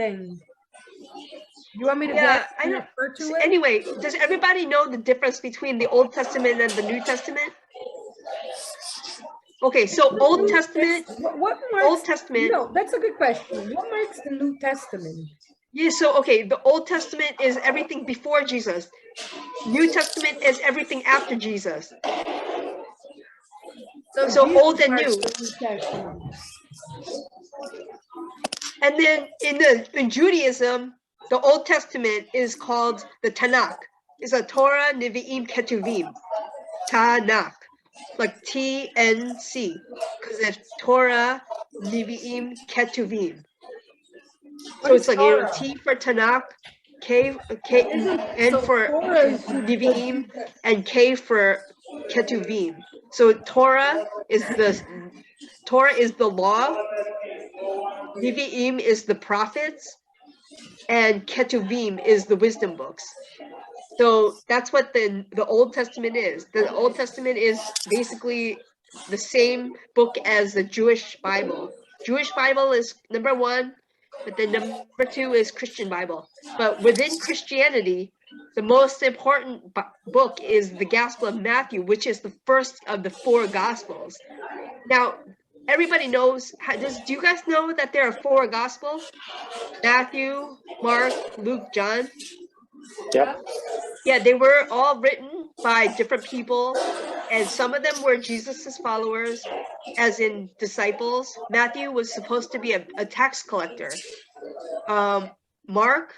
thing. You want me to Yeah, I refer to it? Anyway, does everybody know the difference between the Old Testament and the New Testament? Okay, so Old Testament. What marks? Old Testament. No, that's a good question. What marks the New Testament? Yeah, so okay, the Old Testament is everything before Jesus. New Testament is everything after Jesus. So old and new. And then in Judaism, the Old Testament is called the Tanakh. It's a Torah, Nevi'im, Ketuvim. Tanakh, like TNC, because it's Torah, Nevi'im, Ketuvim. So it's like, you know, T for Tanakh, N for Nevi'im, and K for Ketuvim. So Torah is the law, Nevi'im is the prophets, and Ketuvim is the wisdom books. So that's what the Old Testament is. The Old Testament is basically the same book as the Jewish Bible. Jewish Bible is number one, but then number two is Christian Bible. But within Christianity, the most important book is the Gospel of Matthew, which is the first of the 4 Gospels. Now, everybody knows, do you guys know that there are 4 Gospels? Matthew, Mark, Luke, John? Yep. Yeah, they were all written by different people, and some of them were Jesus's followers, as in disciples. Matthew was supposed to be a tax collector. Mark,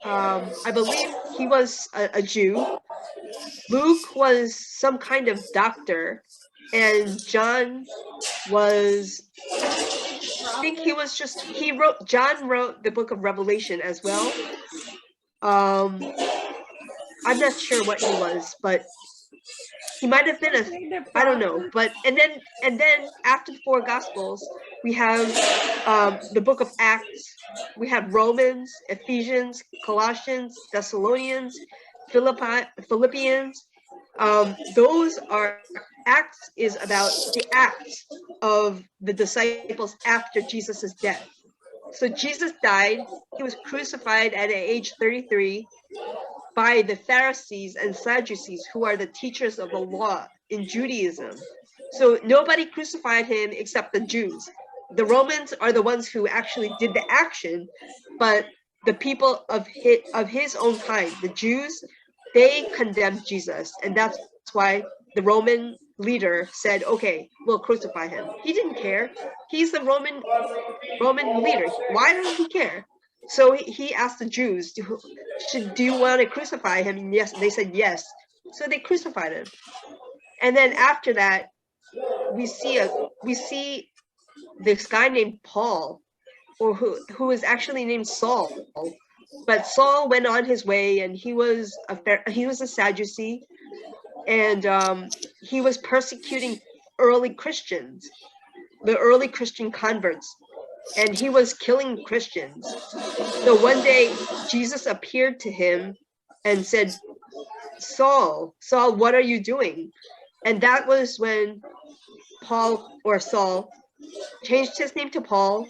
I believe he was a Jew. Luke was some kind of doctor, and John was, I think he was just, John wrote the book of Revelation as well. I'm not sure what he was, but he might have been I don't know. But and then after the 4 Gospels, we have the book of Acts. We have Romans, Ephesians, Colossians, Thessalonians, Philippians. Those are, Acts is about the acts of the disciples after Jesus' death. So Jesus died. He was crucified at age 33. By the Pharisees and Sadducees, who are the teachers of the law in Judaism. So nobody crucified him except the Jews. The Romans are the ones who actually did the action, but the people of his own kind, the Jews, they condemned Jesus, and that's why the Roman leader said, "Okay, we'll crucify him." He didn't care. He's the Roman leader. Why does he care? So he asked the Jews, do you want to crucify him? And yes, they said yes. So they crucified him. And then after that, we see this guy named Paul, or who is actually named Saul. But Saul went on his way, and he was a Sadducee, and he was persecuting early Christians, the early Christian converts. And he was killing Christians. So one day, Jesus appeared to him and said, Saul, what are you doing? And that was when Saul changed his name to Paul,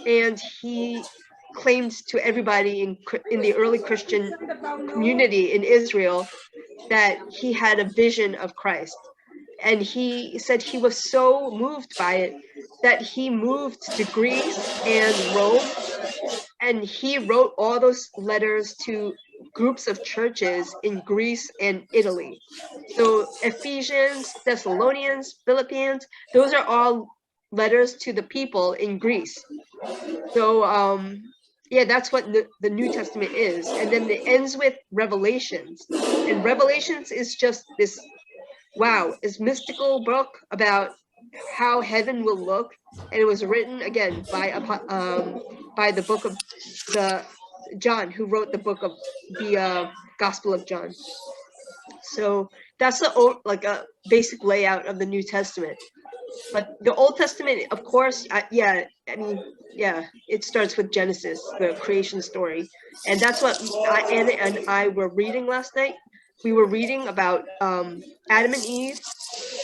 and he claimed to everybody in the early Christian community in Israel that he had a vision of Christ. And he said he was so moved by it that he moved to Greece and Rome, and he wrote all those letters to groups of churches in Greece and Italy. So Ephesians, Thessalonians, Philippians, those are all letters to the people in Greece. So yeah, that's what the New Testament is. And then it ends with Revelations. And Revelations is just this, wow, it's mystical book about how heaven will look, and it was written again by the book of John, who wrote the book of the Gospel of John. So that's a basic layout of the New Testament. But the Old Testament, of course, it starts with Genesis, the creation story, and that's what Anna and I were reading last night. We were reading about Adam and Eve,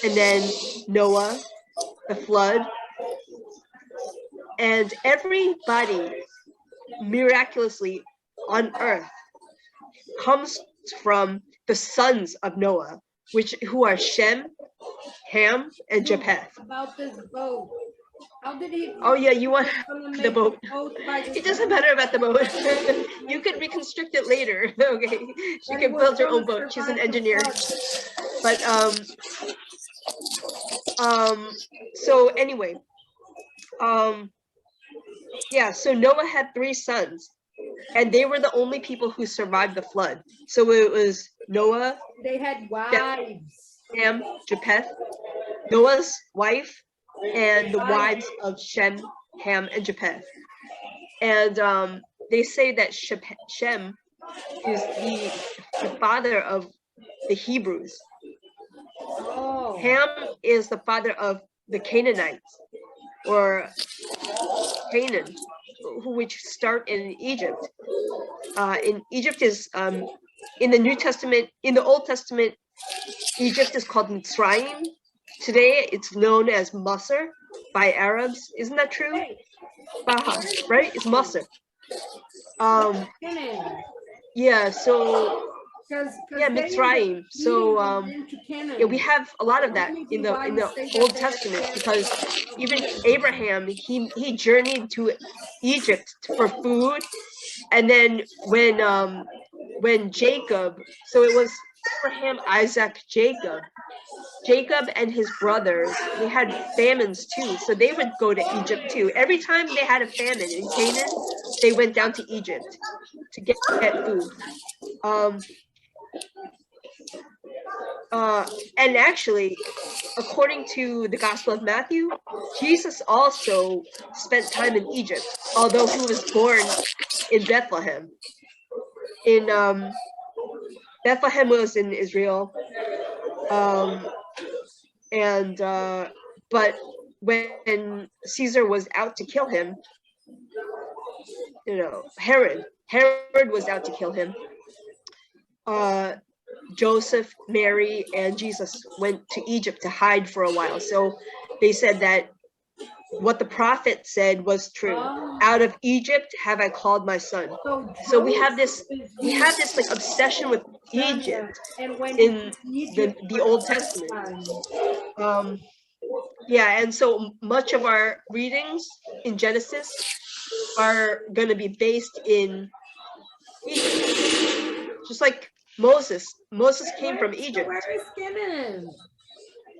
and then Noah, the flood, and everybody miraculously on earth comes from the sons of Noah, who are Shem, Ham, and Japheth. About this boat. How did he? Oh yeah, you want the boat? It doesn't matter about the boat. You could reconstruct it later. Okay, she can build her own boat. She's an engineer. But so anyway, yeah. So Noah had 3 sons, and they were the only people who survived the flood. So it was Noah. They had wives. Ham, Japheth, Noah's wife, and the wives of Shem, Ham, and Japheth. And they say that Shem is the father of the Hebrews. Oh. Ham is the father of the Canaanites, or Canaan, which start in Egypt. In Egypt is in the New Testament, in the Old Testament, Egypt is called Mitzrayim. Today, it's known as Masr by Arabs. Isn't that true? Baha, right? It's Masr. Yeah. So. Yeah, Mitzrayim. So yeah, we have a lot of that in the Old Testament, because even Abraham, he journeyed to Egypt for food, and then when Jacob, so it was Abraham, Isaac, Jacob and his brothers, they had famines too, so they would go to Egypt too. Every time they had a famine in Canaan, they went down to Egypt to get food. And actually, according to the Gospel of Matthew, Jesus also spent time in Egypt, although he was born in Bethlehem. Bethlehem was in Israel, but when Caesar was out to kill him, Herod was out to kill him. Joseph, Mary, and Jesus went to Egypt to hide for a while. So they said that what the prophet said was true. Out of Egypt have I called my son. So we have this like obsession with Egypt in the Old Testament. Yeah, and so much of our readings in Genesis are going to be based in Egypt, just like Moses came from Egypt. Where is Canaan?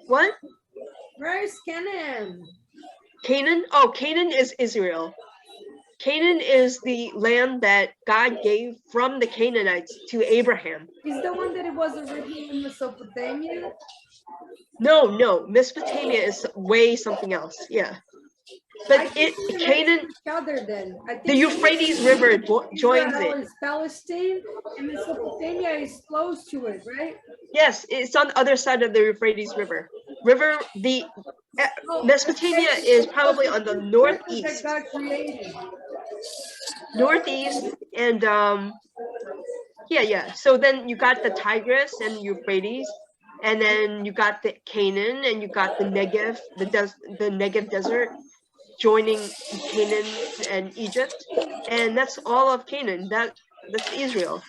What? Where is Canaan? Canaan? Oh, Canaan is Israel. Canaan is the land that God gave from the Canaanites to Abraham. Is the one that it was originally in Mesopotamia? No. Mesopotamia is way something else. Yeah. But Canaan, the Euphrates River joins it. Palestine, and Mesopotamia is close to it, right? Yes, it's on the other side of the Euphrates River. Mesopotamia is probably on the northeast. Northeast, and yeah. So then you got the Tigris and Euphrates, and then you got the Canaan, and you got the Negev, the Negev desert, joining Canaan and Egypt, and that's all of Canaan. That's Israel.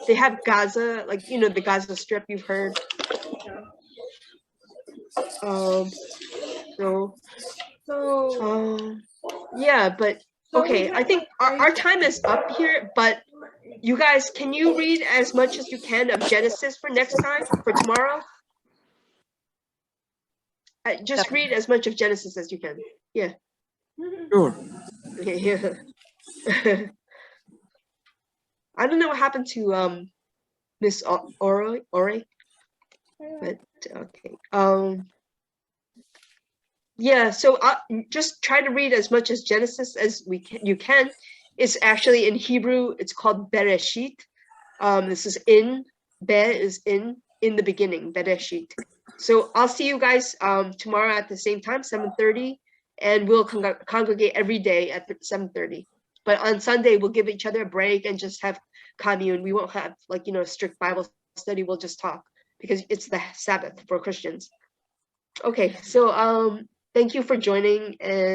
They have Gaza, like the Gaza Strip. You've heard. Yeah, but okay. I think our time is up here. But you guys, can you read as much as you can of Genesis for next time, for tomorrow? Just read as much of Genesis as you can. Yeah. Sure. Okay, yeah. I don't know what happened to Miss Ore, but okay. Yeah, so just try to read as much as Genesis as you can. It's actually in Hebrew. It's called Bereshit. This is in. Be is in the beginning. Bereshit. So I'll see you guys tomorrow at the same time, 7:30. And we'll congregate every day at 7:30. But on Sunday, we'll give each other a break and just have commune. We won't have a strict Bible study. We'll just talk because it's the Sabbath for Christians. Okay, so thank you for joining. And